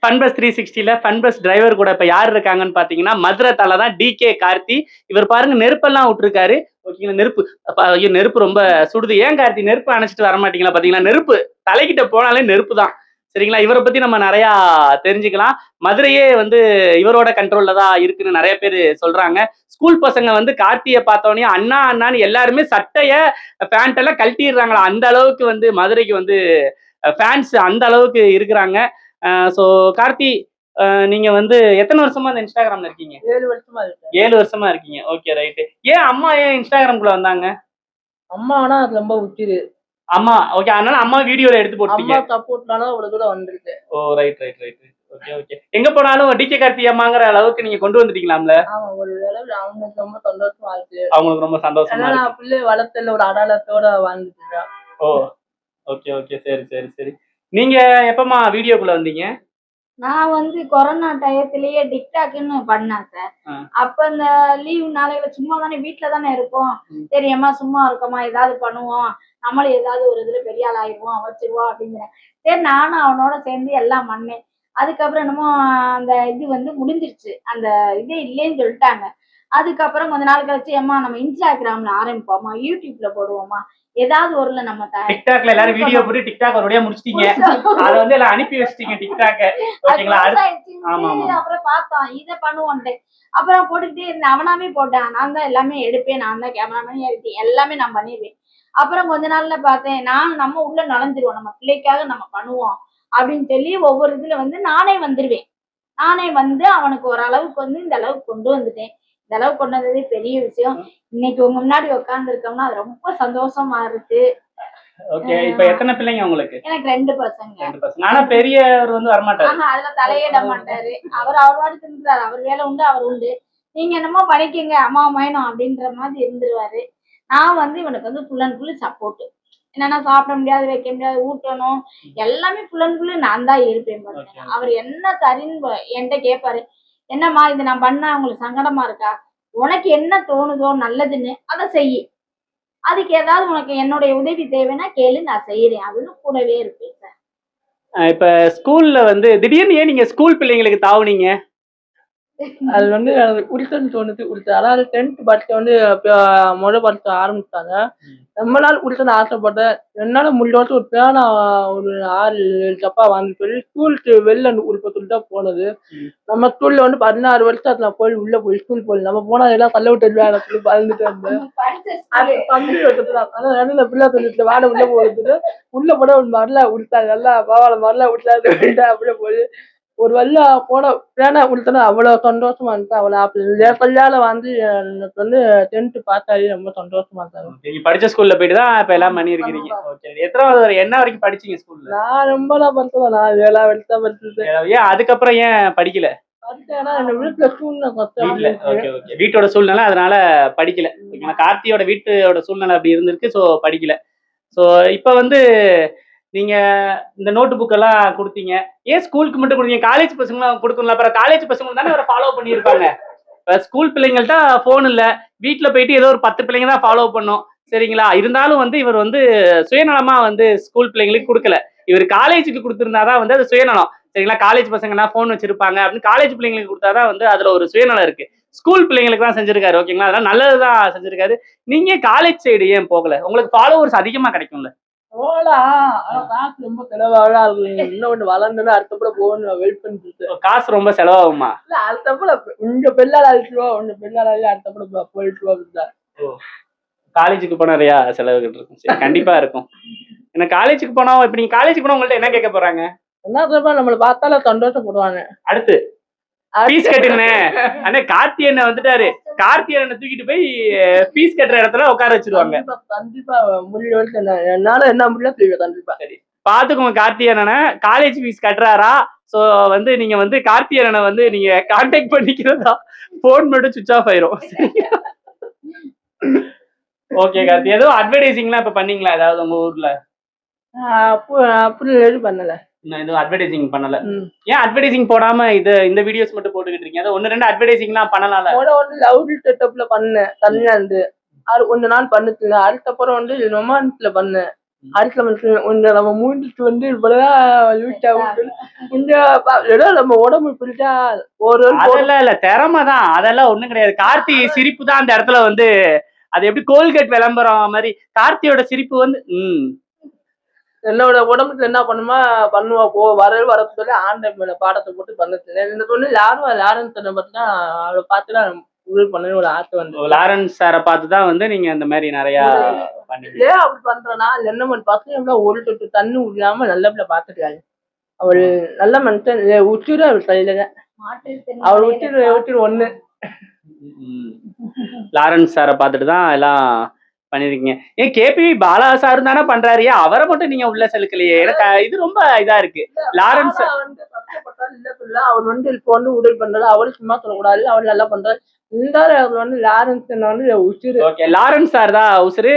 Fun bus 360ல fun bus driver கூட இப்ப யார் இருக்காங்கன்னு பாத்தீங்கன்னா மதுரை தலை தான் டிகே கார்த்தி. இவர் பாருங்க நெருப்பெல்லாம் விட்டுருக்காரு. ஓகேங்களா, நெருப்பு ஐயோ நெருப்பு ரொம்ப சுடுது. ஏன் கார்த்தி நெருப்பு அணைச்சிட்டு வர மாட்டீங்களா? பாத்தீங்களா நெருப்பு தலைக்கிட்ட போனாலே நெருப்பு தான். சரிங்களா, இவரை பத்தி நம்ம நிறைய தெரிஞ்சுக்கலாம். மதுரையே வந்து இவரோட கண்ட்ரோல்ல தான் இருக்குன்னு நிறைய பேர் சொல்றாங்க. ஸ்கூல் பசங்க வந்து கார்த்தியை பார்த்தோன்னே அண்ணா அண்ணான்னு எல்லாருமே சட்டைய பேண்ட் எல்லாம் கழட்டிடுறாங்களா. அந்த அளவுக்கு வந்து மதுரைக்கு வந்து ஃபேன்ஸ் அந்த அளவுக்கு இருக்கிறாங்க. ஸோ கார்த்தி, நீங்க வந்து எத்தனை வருஷமா இந்த இன்ஸ்டாகிராம்ல இருக்கீங்க? 7 வருஷமா இருக்கேன். 7 வருஷமா இருக்கீங்க. Okay right. ஏன் அம்மா ஏன் இன்ஸ்டாகிராம்குள்ள வந்தாங்க? அம்மா ஆனா அது ரொம்ப உச்சிரு. அம்மா ஓகே, அதனால அம்மா வீடியோல எடுத்து போட்டீங்க. அம்மா சப்போர்ட்னால அவ்வளவு தூரம் வந்திருக்கு. Oh right right right. Okay okay. எங்க போனாலும் டிகே கார்த்தி அம்மாங்கிற அளவுக்கு நீங்க கொண்டு வந்துட்டீங்களாம்ல? ஆமா, ஒரு அளவுல அவங்களுக்கு ரொம்ப சந்தோஷமா இருக்கு. அவங்களுக்கு ரொம்ப சந்தோஷமா இருக்கு. நான் பிள்ளை வளர்த்தல ஒரு அடையாளத்தோட வாழ்ந்துட்டு இருக்கேன். ஓ ஓகே ஓகே, சரி சரி சரி. நீங்க எப்பமா வீடியோக்குள்ள வந்தீங்க? நான் வந்து கொரோனா டயத்திலேயே டிக்டாக்னு பண்ணேன் சார். அப்ப இந்த லீவ் நாளையில சும்மா தானே வீட்டுல தானே இருப்போம். தெரியாம சும்மா இருக்கோமா, ஏதாவது பண்ணுவோம், நம்மளும் ஏதாவது ஒரு இதுல பெரிய ஆள் ஆயிடுவோம் வச்சிருவோம் அப்படிங்கிறேன். சரி நானும் அவனோட சேர்ந்து எல்லாம் பண்ணேன். அதுக்கப்புறம் என்னமோ அந்த இது வந்து முடிஞ்சிருச்சு, அந்த இதே இல்லைன்னு சொல்லிட்டாங்க. அதுக்கப்புறம் கொஞ்ச நாள் கழிச்சு அம்மா நம்ம இன்ஸ்டாகிராம்ல ஆரம்பிப்போமா, யூடியூப்ல போடுவோமா, ஏதாவது ஒருல நம்ம டிக்டாக்ல எல்லாரும் வீடியோ போட்டு டிக்டாக் ஒருவடியா முடிச்சிட்டீங்க. அத வந்து எல்லாம் அனுப்பி வச்சிட்டீங்க டிக்டாக். ஓகேங்களா, ஆமா. அப்புறம் பார்த்தோம் இதை பண்ணுவோன்ட்டு அப்புறம் போட்டுக்கிட்டே இருந்தேன். அவனாவே போட்டேன். நான் தான் எல்லாமே எடுப்பேன், நான் தான் கேமராமேன் எடுப்பேன், எல்லாமே நான் பண்ணிடுவேன். அப்புறம் கொஞ்ச நாள்ல பார்த்தேன் நம்ம உள்ள நுழைஞ்சிருவோம், நம்ம பிள்ளைக்காக நம்ம பண்ணுவோம் அப்படின்னு சொல்லி ஒவ்வொரு இதுல வந்து நானே வந்துருவேன். நானே வந்து அவனுக்கு ஒரு அளவுக்கு வந்து இந்த அளவுக்கு கொண்டு வந்துட்டேன். இந்த அளவுக்கு கொண்டு வந்ததே பெரிய விஷயம். இன்னைக்கு உங்க முன்னாடி உட்கார்ந்து இருக்கோம்னா அது ரொம்ப சந்தோஷமா இருக்கு. ஓகே, இப்போ எத்தனை பிள்ளைங்க உங்களுக்கு? எனக்கு 2 பசங்க. 2 பசங்க. ஆனா பெரியவர் வந்து வர மாட்டாரு. அதுல தலையிட மாட்டாரு. அவர் வாட்டுக்கு இருந்தாரு. அவர் வேலை உண்டு, அவர் உண்டு. நீங்க என்னமோ பண்ணிக்கங்க அம்மா மயனும் அப்படின்ற மாதிரி இருந்துருவாரு. நான் வந்து இவனுக்கு வந்து ஃபுல் அண்ட் ஃபுல் சப்போர்ட். என்னன்னா சாப்பிட முடியாது, வைக்க முடியாது, ஊட்டணும், எல்லாமே ஃபுல் அண்ட் ஃபுல் நான் தான் இருப்பேன். அவர் என்ன சரின்னு என்கிட்ட கேட்பாரு, என்னம்மா இது நான் பண்ணா உங்களுக்கு சங்கடமா இருக்கா, உனக்கு என்ன தோணுதோ நல்லதுன்னு அதை செய்யி, அதுக்கு ஏதாவது உனக்கு என்னுடைய உதவி தேவைன்னா கேளு, நான் செய்யறேன் அப்படின்னு கூடவே இருப்பேன் சார். இப்ப ஸ்கூல்ல வந்து திடீர்னு ஏன் நீங்க ஸ்கூல் பிள்ளைங்களுக்கு தாவுனீங்க? அது வந்து உடுத்தன்னு தோணுது. அதாவது 10th படிச்ச வந்து முதல் படிச்ச ஆரம்பிச்சாங்க. ரொம்ப நாள் உடுத்தன்னு ஆசைப்பட்டேன். என்னால முடிஞ்ச ஒரு பேனா ஒரு 6-7 டப்பா வாங்கி சொல்லி ஸ்கூலுக்கு வெளில உடுப்ப சொல்லி தான் போனது. நம்ம ஸ்கூல்ல வந்து 16 வருஷத்துல போய் உள்ள போய் ஸ்கூல் போய் நம்ம போனா எல்லாம் கல்ல விட்டு சொல்லி பறந்துட்டு இருந்தேன். தம்பி வசத்துல பிள்ளை சொல்லிட்டு வாட உள்ள போடுறது உள்ள போட வரல உடுத்தாது நல்லா பரவாயில்ல வரல உடுத்தாது அப்படியே போய் ஒரு வல்ல போன பேனா கொடுத்தனா அவ்வளவு சந்தோஷமா இருந்துச்சு. அவ்வளவு கல்யாண வந்து எனக்கு வந்து 10th பாஸ் ஆகி ரொம்ப சந்தோஷமா இருந்தாங்க. நீங்க படிச்ச ஸ்கூல்ல போயிட்டு தான் இப்ப எல்லாம் பண்ணி இருக்கீங்க. ஓகே, எத்தனாவது என்ன வரைக்கும் படிச்சீங்க ஸ்கூல்ல? நான் ரொம்ப நான் படிச்சேன். நான் 7ஆம் வகுப்பு படிச்சேன். ஏன் அதுக்கப்புறம் ஏன் படிக்கல? வீட்டோட சூழ்நிலை அதனால படிக்கல. கார்த்தியோட வீட்டோட சூழ்நிலை அப்படி இருந்திருக்கு, சோ படிக்கல. சோ இப்ப வந்து நீங்க இந்த நோட்டு புக் எல்லாம் கொடுத்தீங்க, ஏன் ஸ்கூலுக்கு மட்டும் கொடுத்தீங்க? காலேஜ் பசங்க கொடுக்கணும். அப்புறம் காலேஜ் பசங்க தானே அவரை ஃபாலோ பண்ணியிருப்பாங்க. ஸ்கூல் பிள்ளைங்கள்ட்ட போன் இல்ல, வீட்டுல போயிட்டு ஏதோ ஒரு 10 பிள்ளைங்க தான் ஃபாலோ பண்ணும். சரிங்களா, இருந்தாலும் வந்து இவர் வந்து சுயநலமா வந்து ஸ்கூல் பிள்ளைங்களுக்கு கொடுக்கல. இவர் காலேஜுக்கு கொடுத்திருந்தாதான் வந்து அது சுயநலம். சரிங்களா, காலேஜ் பசங்கன்னா போன் வச்சிருப்பாங்க அப்படின்னு காலேஜ் பிள்ளைங்களுக்கு கொடுத்தாதான் வந்து அதுல ஒரு சுயநலம் இருக்கு. ஸ்கூல் பிள்ளைங்களுக்கு தான் செஞ்சிருக்காரு. ஓகேங்களா, அதெல்லாம் நல்லதுதான் செஞ்சிருக்காரு. நீங்க காலேஜ் சைடு ஏன் போகல? உங்களுக்கு ஃபாலோவர்ஸ் அதிகமா கிடைக்கும்ல. ரொம்ப செலவாக இன்னொன்னு வளர்ந்து அடுத்தப்பட போகணும் வெயிட் பண்ணிட்டு. காசு ரொம்ப செலவாகுமா? இல்ல அடுத்தப்பட உங்க பெல்லால அழிச்சுவா, உங்க பெல்லால அடுத்தப்பட போயிட்டு. காலேஜுக்கு போனா நிறையா செலவுகள் இருக்கும். கண்டிப்பா இருக்கும். ஏன்னா காலேஜுக்கு போனா இப்ப நீங்க காலேஜுக்கு போனா உங்கள்ட்ட என்ன கேட்க போறாங்க? என்ன சொல்றா, நம்மள பார்த்தால சந்தோஷப்படுவாங்க. அடுத்து ஃபீஸ் கட்டுங்க அண்ணே, கார்த்தி அண்ணன் வந்துட்டாரு, கார்த்தி அண்ணனை தூக்கிட்டு போய் ஃபீஸ் கட்டுற இடத்துல உட்கார வச்சிருவாங்க. கண்டிப்பா முடிஞ்ச வரைக்கும் என்னால என்ன முடியல கண்டிப்பா. சரி பாத்துக்கோங்க, கார்த்தி அண்ணனை காலேஜ் ஃபீஸ் கட்டுறாரா? சோ வந்து நீங்க வந்து கார்த்தி அண்ணனை வந்து நீங்க கான்டாக்ட் பண்ணிக்கிறதா, போன் மட்டும் சுவிட்ச் ஆஃப் ஆயிரும். ஓகே கார்த்தி, ஏதோ அட்வர்டைசிங்லாம் இப்ப பண்ணீங்களா ஏதாவது உங்க ஊர்ல? அப்படி எதுவும் பண்ணல. எதுவும் அட்வர்டைசிங் பண்ணல. ஏன் அட்வர்டைசிங் போடாம இந்த வீடியோஸ் மட்டும் போட்டுக்கிட்டு இருக்கீங்க? அது 1-2 அட்வர்டைசிங்லாம் பண்ணலாம்ல. லவ் செட்டப்ல பண்ணேன் தனியா இருந்து. அது கொஞ்ச நாள் பண்ணுச்சுங்க. அதுக்கப்புறம் வந்து ரொமான்ஸ்ல பண்ணேன். அடுத்து கொஞ்சம் நம்ம மூஞ்சிட்டு வந்து இப்பதான் யூஸ் ஆகும் கொஞ்சம் ஏதோ நம்ம உடம்பு பிடிச்சா ஒரு அதெல்லாம் இல்ல திறமை தான், அதெல்லாம் ஒண்ணும் கிடையாது. கார்த்தி சிரிப்பு தான் அந்த இடத்துல வந்து அது எப்படி கோல்கேட் விளம்பரம் மாதிரி கார்த்தியோட சிரிப்பு வந்து என்னோட உடம்புக்கு என்ன பண்ணுவா வர சொல்லி ஆண்டன் மேல பாடத்தை போட்டு பண்ணுச்சு. இந்த சொல்லி லாரன்ஸ் பார்த்தா அவளை பார்த்துதான் உதவி பண்ணு ஒரு ஆசை வந்து லாரன்ஸ் சாரை பார்த்துதான் வந்து நீங்க இந்த மாதிரி நிறைய பண்ணீங்க. ஏன் அப்படி பண்றேன்னா என்ன பசங்க ஒரு தொட்டு தண்ணி விடாம நல்லபடியா பாத்துட்டாரு. அவள் நல்ல மனுஷன் உச்சிரு அவள் கையில அவள் உச்சிரு ஒண்ணு லாரன்ஸ் சாரை பார்த்துட்டு தான் எல்லாம் பண்ணிருக்கீங்க. ஏன் கேபி பாலா சார் தானே பண்றாரு, அவரை மட்டும் நீங்க உள்ள செலுக்கலையே? எனக்கு இது ரொம்ப இதா இருக்கு. லாரன்ஸ் வந்து கஷ்டப்பட்டாரு இல்ல சொல்ல அவர் வந்து இப்போ வந்து உதவி பண்றாரு. அவரு சும்மா சொல்லக்கூடாது, அவர் நல்லா பண்றாரு. இருந்தாலும் அவர் வந்து லாரன்ஸ் வந்து உசுரு. ஓகே, லாரன்ஸ் சார் தான் உசுரு.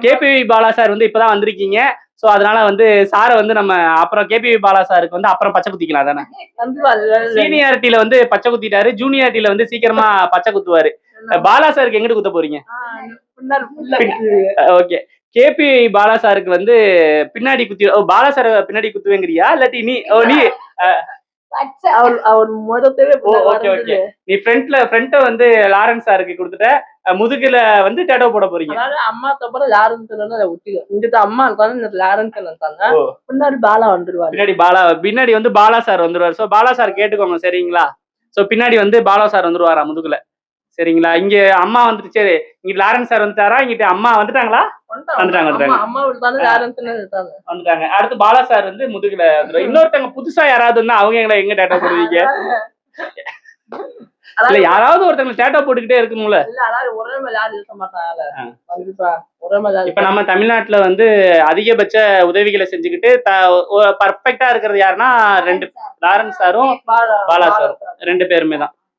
கேபி பாலா சார் வந்து இப்பதான் வந்திருக்கீங்க. சோ அதனால வந்து சாரை வந்து நம்ம அப்புறம் கேபி பாலா சாருக்கு வந்து அப்புறம் பச்சை குத்திக்கலாம் தானே? சீனியாரிட்டியில வந்து பச்சை குத்திட்டாரு, ஜூனியாரிட்டியில வந்து சீக்கிரமா பச்சை குத்துவாரு. பாலா சாருக்கு எங்கிட்டு குத்த போறீங்க? ஓகே, கேபி பாலா சாருக்கு வந்து பின்னாடி குத்தி பாலா சார் பின்னாடி குத்துவேங்கிறியா இல்லாட்டி நீ அவர் முதத்தவே நீ ஃப்ரண்ட்ட வந்து லாரன்ஸ் சாருக்கு கொடுத்துட்ட, முதுகுல வந்து டேட்டோ போட போறீங்க. அதாவது அம்மா தப்பற லாரன்ஸ் இங்கிட்ட அம்மா இருக்காங்க, லாரன்ஸ் இருக்காங்க, பின்னாடி பாலா வந்துருவாரு. பின்னாடி வந்து பாலா சார் வந்துருவாரு. சோ பாலா சார் கேட்டுக்கோங்க சரிங்களா? சோ பின்னாடி வந்து பாலா சார் வந்துருவாரா முதுகுல, சரிங்களா? இங்க அம்மா வந்துட்டு, சரி இங்க லாரன்ஸ் சார் வந்துட்டாரா? இங்கிட்ட அம்மா வந்துட்டாங்களா? வந்துட்டாங்க. அடுத்து பாலா சார் வந்து முதுகுல வந்துடும். இன்னொருத்தவங்க புதுசா யாராவது இருந்தா அவங்க எங்க டேட்டா போடுவீங்க? இல்ல யாராவது ஒருத்தவங்க டேட்டா போட்டுக்கிட்டே இருக்கும்ல. இப்ப நம்ம தமிழ்நாட்டுல வந்து அதிகபட்ச உதவிகளை செஞ்சுக்கிட்டு பர்ஃபெக்டா இருக்கிறது யாருன்னா லாரன்ஸ் சாரும் பாலா சாரும்.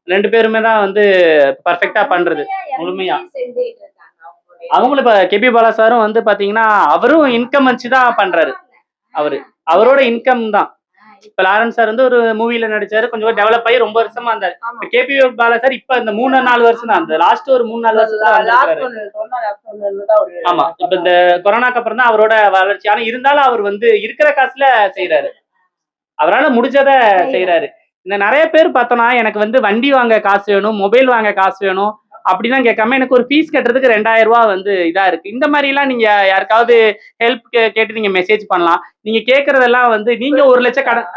ரெண்டு பேருமே தான் வந்து பர்ஃபெக்டா பண்றது முழுமையா. அவங்களும் இப்ப கேபி பாலா சாரும் வந்து பாத்தீங்கன்னா அவரும் இன்கம் வச்சுதான் பண்றாரு. அவரோட இன்கம் தான். இப்ப லாரன்ஸ் சார் வந்து ஒரு மூவில நடிச்சாரு, கொஞ்சம் டெவலப் ஆகி ரொம்ப வருஷமா இருந்தாரு. கேபி பாலா சார் இப்ப இந்த 3-4 வருஷம் தான், அந்த லாஸ்ட் ஒரு 3-4 வருஷம் தான். ஆமா, இப்ப இந்த கொரோனாக்கு அப்புறம் தான் அவரோட வளர்ச்சி. ஆனா இருந்தாலும் அவர் வந்து இருக்கிற காசுல செய்யறாரு, அவரால் முடிஞ்சத செய்யறாரு. இந்த நிறைய பேர் பார்த்தோம்னா எனக்கு வந்து வண்டி வாங்க காசு வேணும், மொபைல் வாங்க காசு வேணும் அப்படிலாம் கேட்காம எனக்கு ஒரு ஃபீஸ் கட்டுறதுக்கு 2000 ரூபா வந்து இதா இருக்கு. இந்த மாதிரி எல்லாம் நீங்க யாருக்காவது ஹெல்ப் கேட்டு நீங்க மெசேஜ் பண்ணலாம். நீங்க கேட்கறதெல்லாம் வந்து நீங்க 1 லட்சம் கடன்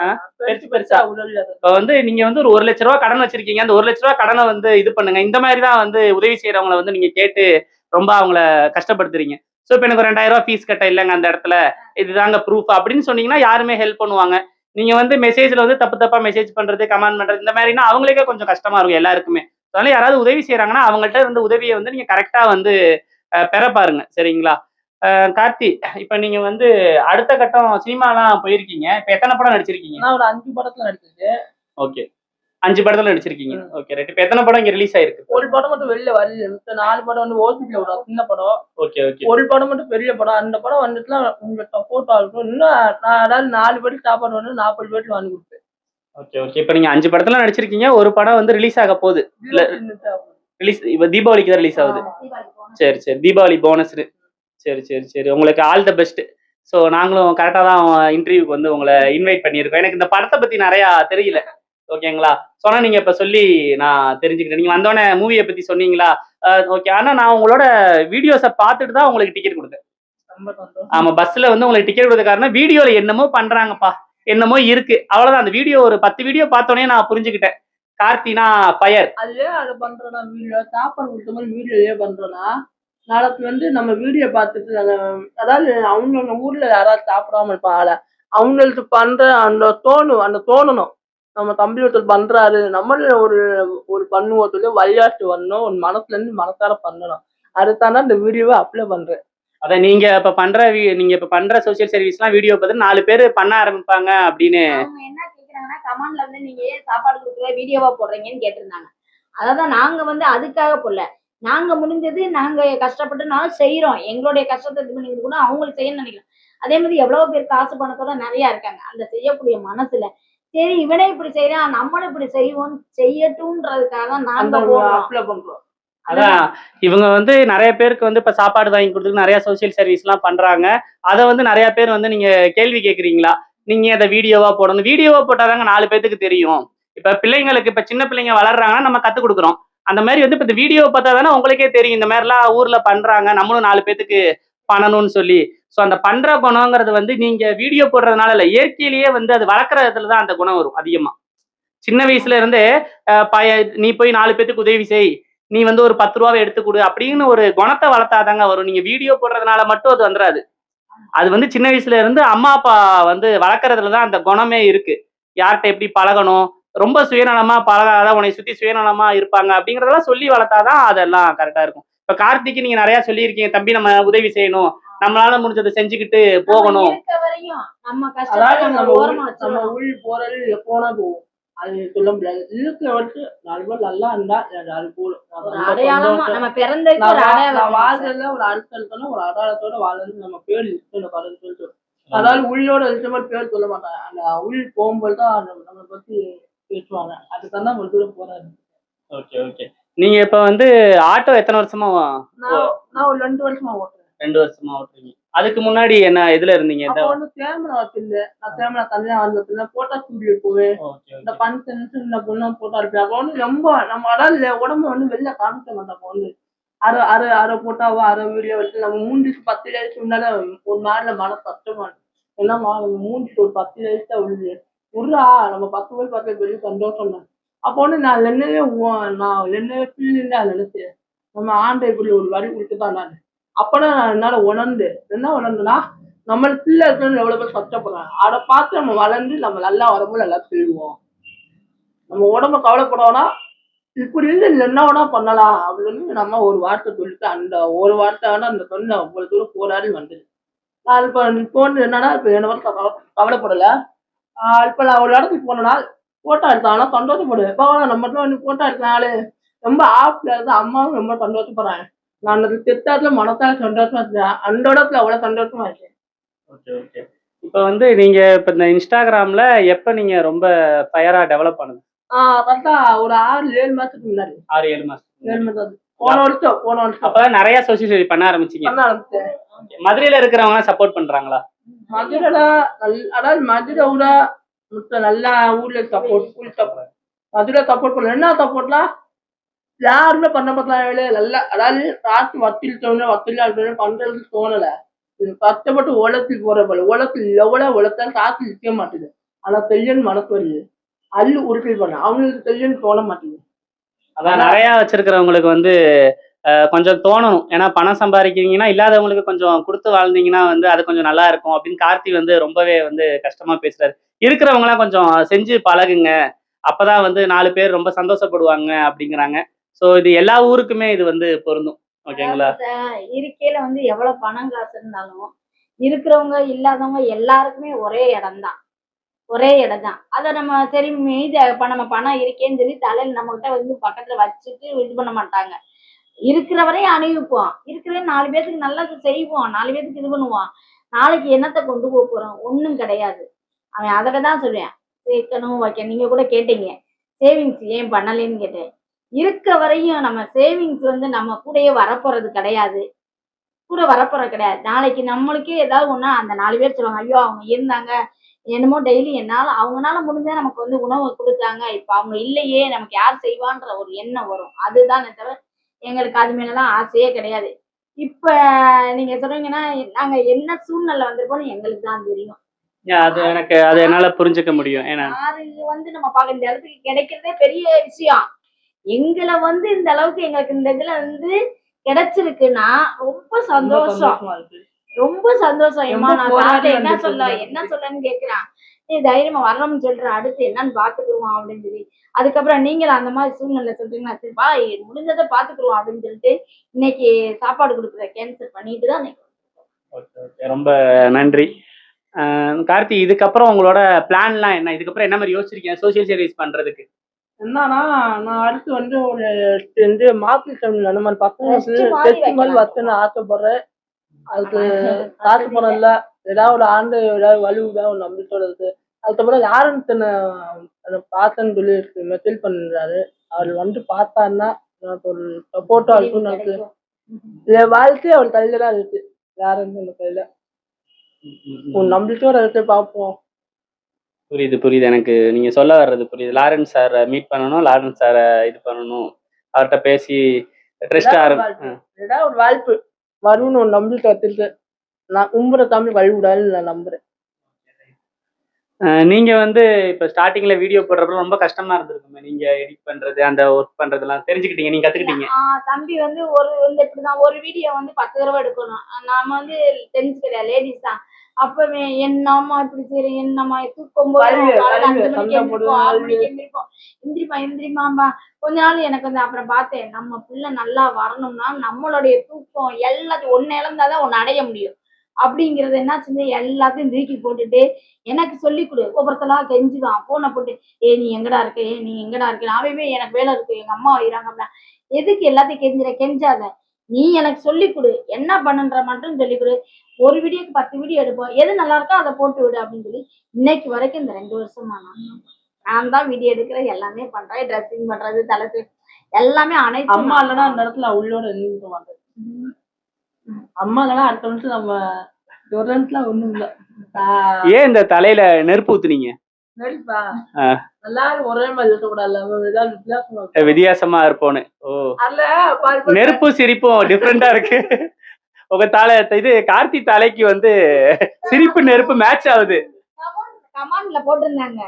பெருசா இப்ப வந்து நீங்க வந்து ஒரு 1 லட்ச ரூபா கடன் வச்சிருக்கீங்க, அந்த 1 லட்ச ரூபா கடனை வந்து இது பண்ணுங்க. இந்த மாதிரி தான் வந்து உதவி செய்யறவங்களை வந்து நீங்க கேட்டு ரொம்ப அவங்கள கஷ்டப்படுத்துறீங்க. ஸோ இப்போ எனக்கு 2000 ரூபா ஃபீஸ் கட்ட இல்லைங்க அந்த இடத்துல, இதுதாங்க ப்ரூஃப் அப்படின்னு சொன்னீங்கன்னா யாருமே ஹெல்ப் பண்ணுவாங்க. நீங்க வந்து மெசேஜ்ல வந்து தப்பா மெசேஜ் பண்றது, கமெண்ட் பண்றது இந்த மாதிரினா அவங்களுக்கே கொஞ்சம் கஷ்டமா இருக்கும் எல்லாருக்குமே. அதனால யாராவது உதவி செய்யறாங்கன்னா அவங்கள்ட்ட இருந்து உதவியை வந்து நீங்க கரெக்டா வந்து பெற பாருங்க, சரிங்களா? கார்த்தி, இப்ப நீங்க வந்து அடுத்த கட்டம் சினிமாலாம் போயிருக்கீங்க. இப்ப எத்தனை படம் நடிச்சிருக்கீங்க? நான் ஒரு 5 படத்துல நடிச்சிருக்கேன். ஓகே, 5 படத்துல நடிச்சிருக்கீங்க. Okay right. இப்ப எத்தனை படம் இங்க ரிலீஸ் ஆயிருக்கு? ஒரு படம் மட்டும் வெளில வரல, 4 படம் வந்து ஓடிடில ஒரு சின்ன படம். Okay okay. ஒரு படம் மட்டும் பெரிய படம். அந்த படம் வந்துட்டுனா உங்களுக்கு சப்போர்ட்டா இருக்கும். இன்னும் நான் அதாவது 4 பேருக்கு சாப்பாடு வந்து 40 பேருக்கு வாங்கி கொடுப்பேன். Okay okay. இப்ப நீங்க 5 படத்துல நடிச்சிருக்கீங்க, ஒரு படம் வந்து ரிலீஸ் ஆக போகுது. ரிலீஸ் இப்ப தீபாவளிக்கு தான் ரிலீஸ் ஆகுது. சரி சரி, தீபாவளி போனஸ். சரி சரி சரி, உங்களுக்கு ஆல் த பெஸ்ட். ஸோ நாங்களும் கரெக்டாக தான் இன்டர்வியூக்கு வந்து உங்களை இன்வைட் பண்ணியிருக்கோம். எனக்கு இந்த படத்தை பற்றி நிறையா தெரியல, ஓகேங்களா? சொன்னால் நீங்கள் இப்போ சொல்லி நான் தெரிஞ்சுக்கிட்டேன். நீங்கள் வந்தோடனே மூவியை பற்றி சொன்னீங்களா? ஓகே. ஆனால் நான் உங்களோட வீடியோஸை பார்த்துட்டு தான் உங்களுக்கு டிக்கெட் கொடுத்தேன். ஆமாம், பஸ்ஸில் வந்து உங்களுக்கு டிக்கெட் கொடுத்த காரணம் வீடியோவில் என்னமோ பண்ணுறாங்கப்பா, என்னமோ இருக்கு, அவ்வளோதான். அந்த வீடியோ ஒரு 10 வீடியோ பார்த்தோன்னே நான் புரிஞ்சுக்கிட்டேன், கார்த்தினா ஃபயர். அதுவே அதை பண்ணுறோன்னா வீடியோ சாப்பாடு கொடுத்த மாதிரி வீடியோவே பண்ணுறோன்னா நாளைக்கு வந்து நம்ம வீடியோ பார்த்துட்டு அதாவது அவங்க ஊர்ல யாராவது சாப்பிடாம இருப்பாங்க, அவங்களுக்கு பண்ற அந்த தோணணும். நம்ம தம்பி ஒருத்தர் பண்றாரு, நம்மள ஒரு பண்ணுவோம் சொல்லி விளையாட்டு வரணும், ஒரு மனசுல இருந்து மனசார பண்ணணும். அதுதானே இந்த வீடியோவை அப்ளை பண்றேன். அதான் நீங்க இப்ப பண்ற சோசியல் சர்வீஸ்லாம் வீடியோ பார்த்து 4 பேர் பண்ண ஆரம்பிப்பாங்க அப்படின்னு என்ன கேக்குறாங்கன்னா கமெண்ட்ல வந்து நீங்க ஏன் சாப்பாடு கொடுக்குற வீடியோவா போடுறீங்கன்னு கேட்டிருந்தாங்க. அதான் நாங்க வந்து அதுக்காக போடல, நாங்க முடிஞ்சது நாங்க கஷ்டப்பட்டுனாலும் செய்யறோம். எங்களுடைய கஷ்டத்தை இது பண்ணி கூட அவங்களுக்கு செய்யணும்னு நினைக்கிறோம். அதே மாதிரி எவ்வளவு பேர் காசு பணத்தோட நிறைய இருக்காங்க அந்த செய்யக்கூடிய மனசுல. சரி இவனே இப்படி செய்யறான், நம்மளும் இப்படி செய்வோம் செய்யட்டும்ன்றதுக்காக தான் நாங்க அப்ளை பண்றோம். அதான் இவங்க வந்து நிறைய பேருக்கு வந்து இப்ப சாப்பாடு வாங்கி கொடுத்துட்டு நிறைய சோசியல் சர்வீஸ் எல்லாம் பண்றாங்க. அதை வந்து நிறைய பேர் வந்து நீங்க கேள்வி கேக்குறீங்களா? நீங்க அதை வீடியோவா போடணும். வீடியோவா போட்டாதாங்க 4 பேத்துக்கு தெரியும். இப்ப பிள்ளைங்களுக்கு இப்ப சின்ன பிள்ளைங்க வளர்றாங்கன்னா நம்ம கத்து கொடுக்குறோம். அந்த மாதிரி வந்து இப்ப இந்த வீடியோ பார்த்தா தானே உங்களுக்கே தெரியும் இந்த மாதிரிலாம் ஊர்ல பண்றாங்க, நம்மளும் 4 பேத்துக்கு பண்ணணும்னு சொல்லி. ஸோ அந்த பண்ற குணங்கிறது வந்து நீங்க வீடியோ போடுறதுனால இல்ல, இயற்கையிலேயே வந்து அது வளர்க்குறதுல தான் அந்த குணம் வரும் அதிகமா. சின்ன வயசுல இருந்தே நீ போய் 4 பேத்துக்கு உதவி செய், நீ வந்து ஒரு 10 ரூபாவை எடுத்து கொடு அப்படின்னு ஒரு குணத்தை வளர்த்தாதாங்க வரும். நீங்க வீடியோ போடுறதுனால மட்டும் அது வந்துடாது. அது வந்து சின்ன வயசுல இருந்து அம்மா அப்பா வந்து வளர்க்கறதுல தான் அந்த குணமே இருக்கு. யார்கிட்ட எப்படி பழகணும், ரொம்ப சுயநலமா பழகாத, உன்னை சுத்தி சுயநலமா இருப்பாங்க அப்படிங்கறதெல்லாம் சொல்லி வளர்த்தாதான் அதெல்லாம் கரெக்டா இருக்கும். இப்ப கார்த்திக்கு நீங்க நிறைய சொல்லியிருக்கீங்க, தம்பி நம்ம உதவி செய்யணும், நம்மளால முடிஞ்சதை செஞ்சுக்கிட்டு நம்ம போகணும். இருக்க வரையும் நம்ம அதாவது கஷ்டத்தை நம்ம ஓரமா நம்ம வச்சிடணும். உள் போறது எப்போனா போகும். அது சொல்ல முடியாது. இருக்கிற வரைக்கும் 4 பேர் நல்லா இருந்தா அது போதும். ஒரு ரொம்ப அடையாளமா சந்தோஷம். நம்ம பிறந்ததுக்கு நான் ஒரு நான் அடையாளம். வாழ்றதுல ஒரு அர்த்தம் ஒரு அடையாளத்தோட வாழ்றது நம்ம பேர் இருக்கணும் பாருன்னு சொல்லிட்டு. அதாவது உள்ளோட இருக்கிற மாதிரி பேர் சொல்ல மாட்டாங்க. அந்த உள் போகும்போது தான் நம்மளை பத்தி பேசுவாங்க. அதுக்கு தான் நம்ம தூரம் போறாரு. Okay okay. நீங்க இப்ப வந்து ஆட்டோ எத்தனை வருஷமா நான் ஒரு 2 வருஷமா ஓட்டுறேன். 2 வருஷமா ஓட்டுறீங்க? அதுக்கு முன்னாடி என்ன இதுல இருந்தீங்க? அப்போ வந்து கேமரா வச்சிருந்தேன். நான் கேமரா தனியா வச்சிருந்தேன். போட்டோ ஸ்டுடியோ போவேன். இந்த ஃபங்க்ஷன்ஸ் இந்த பொண்ணு போட்டோ எடுப்பேன். அப்போ வந்து ரொம்ப நம்ம அதாவது உடம்பு வந்து வெளில காமிக்க மாட்டோம். அப்போ வந்து அரை அரை அரை போட்டாவோ அரை வீடியோ வச்சு நம்ம மூஞ்சிக்கு 10 லேஸ் முன்னால ஒரு நாள்ல மனசு கஷ்டமா இருக்கும். என்னம்மா நம்ம மூஞ்சிக்கு ஒரு 10 லேஸ் தான் விழுது. உர்றா நம்ம 10 பேர் 10 பேர் பெரிய சந்தோஷம் தான். அப்போ வந்து நான் என்னவே ஃபீல் தான் நினைச்சேன். நம்ம ஆண்டை இப்படி ஒரு வரி கொடுத்துதான் நான். அப்பதான் நான் என்னால என்ன உணர்ந்தேன்னா நம்மளுக்கு பிள்ளை இருக்கிறது எவ்வளவு பேர் கஷ்டப்படுறாங்க. அதை பார்த்து நம்ம வளர்ந்து நம்ம நல்லா வரும்போது நல்லா செய்வோம். நம்ம உடம்ப கவலைப்படோம்னா இப்படி இருந்து என்ன வேணா பண்ணலாம் அப்படின்னு நம்ம ஒரு வார்த்தை சொல்லிட்டு அந்த ஒரு வார்த்தை வேணா அந்த சொன்ன அவ்வளவு தூரம் போராடி வந்தது. நான் இப்போ வந்து என்னன்னா இப்ப என்ன கவலைப்படல. இப்ப நான் ஒரு இடத்துக்கு போனேன்னா போட்டோ எடுத்தாங்கன்னா சந்தோஷப்படுவேன். இப்போ நம்ம வந்து போட்டோ எடுத்தாலே ரொம்ப ஆப்ல இருந்து அம்மாவும் ரொம்ப சந்தோஷப்படுறாங்க. நான் அந்த திட்டத்துல மனசால சந்தோஷமா இருக்கேன். அந்த இடத்துல அவ்வளவு சந்தோஷமா இருக்கேன். Okay okay. இப்ப வந்து நீங்க இப்ப இந்த இன்ஸ்டாகிராம்ல எப்ப நீங்க ரொம்ப ஃபயரா டெவலப் பண்ணுது? கரெக்டா ஒரு 6-7 மாசத்துக்கு முன்னாடி. 6-7 மாசம். 7 மாசம். போன வருஷம் அப்பதான் நிறைய சோசியல் சர்வீஸ் பண்ண ஆரம்பிச்சீங்க. பண்ண ஆரம்பிச்சேன். மதுரையில இருக்கிறவங்க சப்போர்ட் பண்றாங்களா? மதுரையில அதாவது மதுரை விட மத்த நல்லா ஊர்ல சப்போர்ட் மதுரை சப்போர்ட் பண்ணல. என்ன சப்போர்ட்லாம் யாருமே பண்ண பத்தாவே நல்லா அதாவது காசு வத்தில பண்றதுக்கு தோணல. இது கஷ்டப்பட்டு உழைச்சி போற போல உழைச்சி எவ்வளவு உழைச்சாலும் காசு நிற்க மாட்டேங்குது. ஆனா செய்யன்னு மனசு வருது. அள்ளு உறுதி பண்ண அவங்களுக்கு செய்யன்னு தோண மாட்டேங்குது. அதான் நிறைய வச்சிருக்கிறவங்களுக்கு வந்து கொஞ்சம் தோணணும். ஏன்னா பணம் சம்பாதிக்கிறீங்கன்னா இல்லாதவங்களுக்கு கொஞ்சம் கொடுத்து வாழ்ந்தீங்கன்னா வந்து அது கொஞ்சம் நல்லா இருக்கும் அப்படின்னு கார்த்தி வந்து ரொம்பவே வந்து கஷ்டமா பேசுறாரு. இருக்கிறவங்க எல்லாம் கொஞ்சம் செஞ்சு பழகுங்க, அப்பதான் வந்து 4 பேர் ரொம்ப சந்தோஷப்படுவாங்க அப்படிங்கிறாங்க. சோ இது எல்லா ஊருக்குமே இது வந்து பொருந்தும். ஓகேங்களா? இருக்கையில வந்து எவ்வளவு பணம் காசு இருந்தாலும் இருக்கிறவங்க இல்லாதவங்க எல்லாருக்குமே ஒரே இடம் தான். ஒரே இடம் தான். அதை நம்ம சரி மீதி நம்ம பணம் இருக்கேன்னு சொல்லி தலையில நம்ம கிட்ட வந்து பக்கத்துல வச்சுட்டு இது பண்ண மாட்டாங்க. இருக்கிற வரையும் அணிவிப்போம். இருக்கிற 4 பேத்துக்கு நல்லது செய்வோம். 4 பேத்துக்கு இது பண்ணுவோம். நாளைக்கு என்னத்தை கொண்டு போக போறோம்? ஒண்ணும் கிடையாது. அவன் அததான் சொல்லுவேன். சேர்க்கணும் வைக்க நீங்க கூட கேட்டீங்க. சேவிங்ஸ் ஏன் பண்ணலேன்னு கேட்டேன். இருக்க வரையும் நம்ம சேவிங்ஸ் வந்து நம்ம கூடயே வரப்போறது கிடையாது. கூட வரப்போறது கிடையாது. நாளைக்கு நம்மளுக்கே ஏதாவது ஒண்ணா அந்த 4 பேர் சொல்லுவாங்க, ஐயோ அவங்க இருந்தாங்க என்னமோ டெய்லி அவங்கனால முடிஞ்சா நமக்கு வந்து உணவு கொடுத்தாங்க. இப்ப அவங்க இல்லையே நமக்கு யார் செய்வான்ற ஒரு எண்ணம் வரும். அதுதானே தவிர எங்களுக்கு அது மேலலாம் ஆசையே கிடையாது. இப்ப நீங்க சொல்றீங்கன்னா நாங்க என்ன சூழ்நிலை வந்திருக்கோம்னு எங்களுக்கு தான் தெரியும். அது என்னால புரிஞ்சுக்க முடியும். ஏன்னா வந்து நம்ம பார்க்க இந்த இடத்துக்கு கிடைக்கிறதே பெரிய விஷயம். எங்களை வந்து இந்த அளவுக்கு எங்களுக்கு இந்த இதுல வந்து கிடைச்சிருக்குன்னா ரொம்ப சந்தோஷம். ரொம்ப சந்தோஷம். ஏமா நான் சாப்பிட்டேன் என்ன சொல்லன்னு கேக்குறான். நீ தைரியமா வரணும்னு சொல்ற, அடுத்து என்னன்னு பாத்துக்குருவோம் அப்படின்னு சொல்லி. அதுக்கப்புறம் நீங்களும் அந்த மாதிரி சூழ்நிலை சொல்றீங்களா, சரிப்பா முடிஞ்சதை பாத்துக்குருவோம் அப்படின்னு சொல்லிட்டு இன்னைக்கு சாப்பாடு கொடுக்குற கேன்சல் பண்ணிட்டு தான் ரொம்ப நன்றி. கார்த்தி, இதுக்கப்புறம் உங்களோட பிளான்லாம் என்ன? இதுக்கப்புறம் என்ன மாதிரி யோசிச்சிருக்கீங்க சோசியல் சர்வீஸ் பண்றதுக்கு? என்னன்னா நான் அடுத்து வந்து ஒரு மார்க்கெட் அந்த மாதிரி பசங்களுக்கு வச்சுன்னு ஆசைப்படுறேன். அதுக்கு காசு பணம் இல்ல, ஏதாவது ஒரு ஆண்டு ஏதாவது வலுவுதா ஒரு நம்பிக்கையோட இருக்கு. அதுக்கப்புறம் யாருன்னு பார்த்தேன்னு சொல்லி மெசேஜ் பண்ணிடுறாரு. அவர் வந்து பார்த்தாருன்னா எனக்கு ஒரு சப்போர்ட்டா இருக்கும்னு எனக்கு கிடைக்கும். என் வாழ்க்கை அவள் கையில தான் இருக்கு. வேற எந்த கையில உன் நம்பிக்கையோட இருக்கு. பார்ப்போம். புரியுது எனக்கு நீங்க சொல்ல வர்றது புரியுது. லாரன்ஸ் சார் மீட் பண்ணணும், லாரன்ஸ் சாரை இது பண்ணணும், அவர்கிட்ட பேசி ட்ரெஸ்ட் ஏதாவது ஒரு வாய்ப்பு வரும்னு ஒரு நம்பிக்கை வச்சிருக்கு. நான் கும்புற தமிழ் வழிவிடாதுன்னு நான் நம்புறேன். நீங்க வந்து இப்ப ஸ்டார்டிங்ல வீடியோ போடுறப்ப ரொம்ப கஷ்டமா இருந்திருக்குமே, நீங்க எடிட் பண்றது அந்த ஒர்க் பண்றதெல்லாம் தெரிஞ்சுக்கிட்டீங்க, நீங்க கத்துக்கிட்டீங்க. தம்பி வந்து இப்படிதான் ஒரு வீடியோ வந்து 10 தடவை எடுக்கணும். நாம வந்து ஜென்ஸ் கிடையாது, லேடிஸ் தான். அப்பவே என்னம்மா இப்படி செய்யறீங்க, என்னம்மா தூக்கம் போது அறிவு, காலையில 5 அறிவு, மணிக்கு சண்டை எந்திரிப்போம், 6 போடுறது, மணிக்கு எந்திரிப்போம். எந்திரிமாம்பா. கொஞ்ச நாள் எனக்கு வந்து அப்புறம் பார்த்தேன், நம்ம பிள்ளை நல்லா வரணும்னா நம்மளுடைய தூக்கம் எல்லாத்தையும் ஒன்னு இழந்தாதான் ஒன்னு அடைய முடியும் அப்படிங்கறது என்ன செஞ்சு எல்லாத்தையும் தூக்கி போட்டுட்டு எனக்கு சொல்லி கொடு. ஒவ்வொருத்தலா கெஞ்சுவான் போனை போட்டு, நீ எங்கடா இருக்க, நீ எங்கடா இருக்க, நாவே எனக்கு வேலை இருக்கு, எங்க அம்மா வைறாங்க அப்படின்னா. எதுக்கு எல்லாத்தையும் கெஞ்சாத, நீ எனக்கு சொல்லி கொடு, என்ன பண்ணுன்ற மட்டும் சொல்லி கொடு. ஒரு வீடியோக்கு 10 வீடியோ எடுப்போம், எது நல்லா இருக்கோ அதை போட்டு விடு அப்படின்னு சொல்லி இன்னைக்கு வரைக்கும் இந்த 2 வருஷமா நான் தான் வீடியோ எடுக்கிறேன், எல்லாமே பண்றேன், ட்ரெஸ்ஸிங் பண்றது, தலை எல்லாமே அனைத்து. அம்மா இல்லைன்னா அந்த இடத்துல உள்ளோட இருந்துக்க மாட்டேன். அம்மா இல்லைன்னா அடுத்த நிமிஷம் நம்ம ஒரு நிமிஷத்துல ஒண்ணும் இல்ல. ஏன் இந்த தலையில நெருப்பு ஊத்துனீங்க? நடிப்பா எல்லாரும் ஒரே மாதிரி இருக்கக்கூடாது, வித்தியாசமா இருப்போன்னு. ஓ, அதுல நெருப்பு சிரிப்பும் டிஃப்ரெண்டா இருக்கு. உங்க தலை இது கார்த்தி தலைக்கு வந்து சிரிப்பு நெருப்பு மேட்ச் ஆகுது. கமாண்ட்ல போட்டிருந்தாங்க,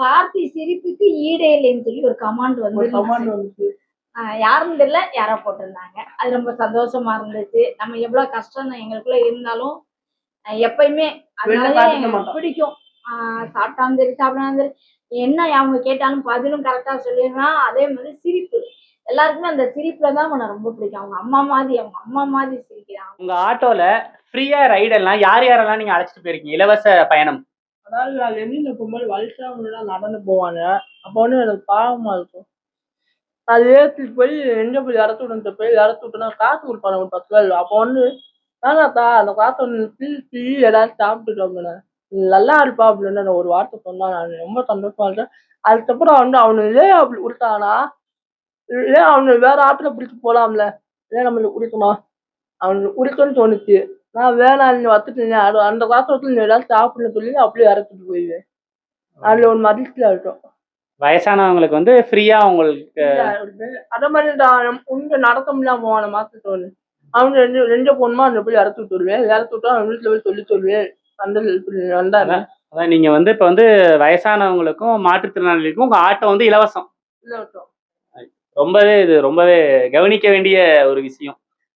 கார்த்தி சிரிப்புக்கு ஈடே இல்லைன்னு சொல்லி ஒரு கமாண்ட் வந்து யாருன்னு தெரியல, யாரோ போட்டிருந்தாங்க. அது ரொம்ப சந்தோஷமா இருந்துச்சு. நம்ம எவ்வளவு கஷ்டம் எங்களுக்குள்ள இருந்தாலும் எப்பயுமே அதனால எனக்கு பிடிக்கும். சாப்பிட்டாலும் சரி சாப்பிடாலும் சரி என்ன அவங்க கேட்டாலும் பதிலும் கரெக்டா சொல்லிடுறான். அதே மாதிரி சிரிப்பு, எல்லாருக்குமே அந்த சிரிப்புலதான் உன்னை ரொம்ப பிடிக்கும். அவங்க அம்மா மாதிரி சிரிக்கிறான். உங்க ஆட்டோல ஃப்ரீயா ரைடு எல்லாம் யார் யாரெல்லாம் நீங்க அழைச்சிட்டு போயிருக்கீங்க, இலவச பயணம்? அதாவது நான் வெளியில போகும்போது வயசானவங்க நடந்து போவாங்க. அப்போ வந்து எனக்கு பாவமா இருக்கும். அது ஏற்றிட்டு போய் எங்க போய் இறத்து விட்டுனா காசு கொடுப்பாங்க ஒரு 10 ரூபாய். அப்போ வந்து வேணாத்தா அந்த காசை ஒன்று பிரிச்சு ஏதாவது சாப்பிட்டுட்டு நல்லா இருப்பா அப்படின்னு ஒரு வார்த்தை சொன்னா நான் ரொம்ப சந்தோஷமா இருக்கேன். அதுக்கப்புறம் வந்து அவனுக்கு அப்படி கொடுத்தானா, அவனு வேற ஆட்டில் பிடிச்சி போலாம்ல, ஏன் நம்மளுக்கு குடிக்கணும், அவனுக்கு குடிக்கணும்னு தோணுச்சு. நான் வேணாம் நீ வத்துட்டீங்க, அந்த காசை வச்சு நீ ஏதாவது சாப்பிடணும்னு சொல்லி அப்படியே இறச்சிட்டு போயிடுவேன். அதுல ஒரு மகிழ்ச்சியா இருக்கும். வயசானவங்களுக்கு வந்து ஃப்ரீயா உங்களுக்கு அதே மாதிரி உங்க நடக்க முடியாம போவான மாசத்துக்கு ஒண்ணு அவங்க ரெண்டு பொண்ணுமா அந்த போய் இறத்து விட்டு வருவேன். இறத்து விட்டா அவங்க வீட்டுல போய் சொல்லுவேன் அந்த வந்தாரு. அதான் நீங்க வந்து இப்ப வந்து வயசானவங்களுக்கும் மாற்றுத்திறனாளிகளுக்கும் உங்க ஆட்டோ வந்து இலவசம். ரொம்பவே கவனிக்க வேண்டிய ஒரு விஷயம்.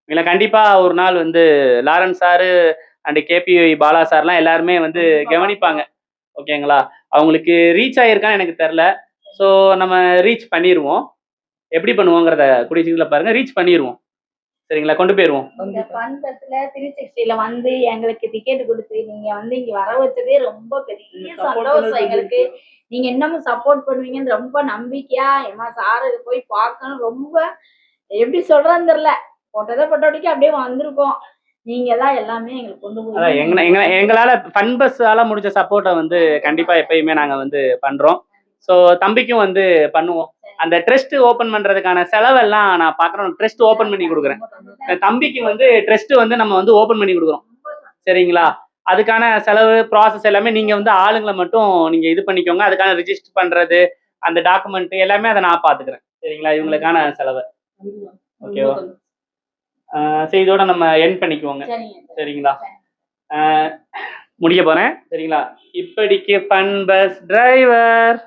இதுல கண்டிப்பா ஒரு நாள் வந்து Lawrence sir and KP Bala சார்லாம் எல்லாருமே வந்து கவனிப்பாங்க. ஓகேங்களா? அவங்களுக்கு ரீச் ஆயிருக்கான்னு எனக்கு தெரியல. ஸோ நம்ம ரீச் பண்ணிடுவோம். எப்படி பண்ணுவோங்கிறத கூடிய சீக்கிரத்தில் பாருங்க, ரீச் பண்ணிடுவோம். சரிங்களா? கொண்டு போயிடுவோம். இந்த ஃபன் பஸ்ல 360ல வந்து எங்களுக்கு டிக்கெட் கொடுத்து நீங்க வந்து இங்க வர வச்சதே ரொம்ப பெரிய சந்தோஷம் எங்களுக்கு. நீங்க இன்னமும் சப்போர்ட் பண்ணுவீங்கன்னு ரொம்ப நம்பிக்கையா எம்மா சார் போய் பார்க்கணும். ரொம்ப எப்படி சொல்றேன்னு தெரியல, போட்டோடிக்கு அப்படியே வந்திருக்கோம். நீங்க தான் எல்லாமே எங்களுக்கு கொண்டு போய் எங்களால ஃபன் பஸ்ஸால முடிஞ்ச சப்போர்ட்டை வந்து கண்டிப்பா எப்பயுமே நாங்க வந்து பண்றோம். ஸோ தம்பிக்கும் வந்து பண்ணுவோம். அந்த ட்ரஸ்ட் ஓபன் பண்றதுக்கான செலவெல்லாம் நான் பாக்குறேன், ட்ரஸ்ட் ஓபன் பண்ணி கொடுக்குறேன். தம்பிக்கு வந்து ட்ரஸ்ட் வந்து நம்ம வந்து ஓபன் பண்ணி கொடுக்குறோம். சரிங்களா? அதுக்கான செலவு ப்ராசஸ் எல்லாமே நீங்க வந்து ஆளுங்களை மட்டும் நீங்க இது பண்ணிக்கோங்க. அதுக்கான ரிஜிஸ்டர் பண்றது, அந்த டாக்குமெண்ட் எல்லாமே அதை நான் பாத்துக்கிறேன். சரிங்களா? இவங்களுக்கான செலவு. ஓகேவா? சரி, இதோட நம்ம எண்ட் பண்ணிக்குவோங்க. சரிங்களா? முடிய போறேன். சரிங்களா? இப்படிக்கு ஃபன் பஸ் டிரைவர்.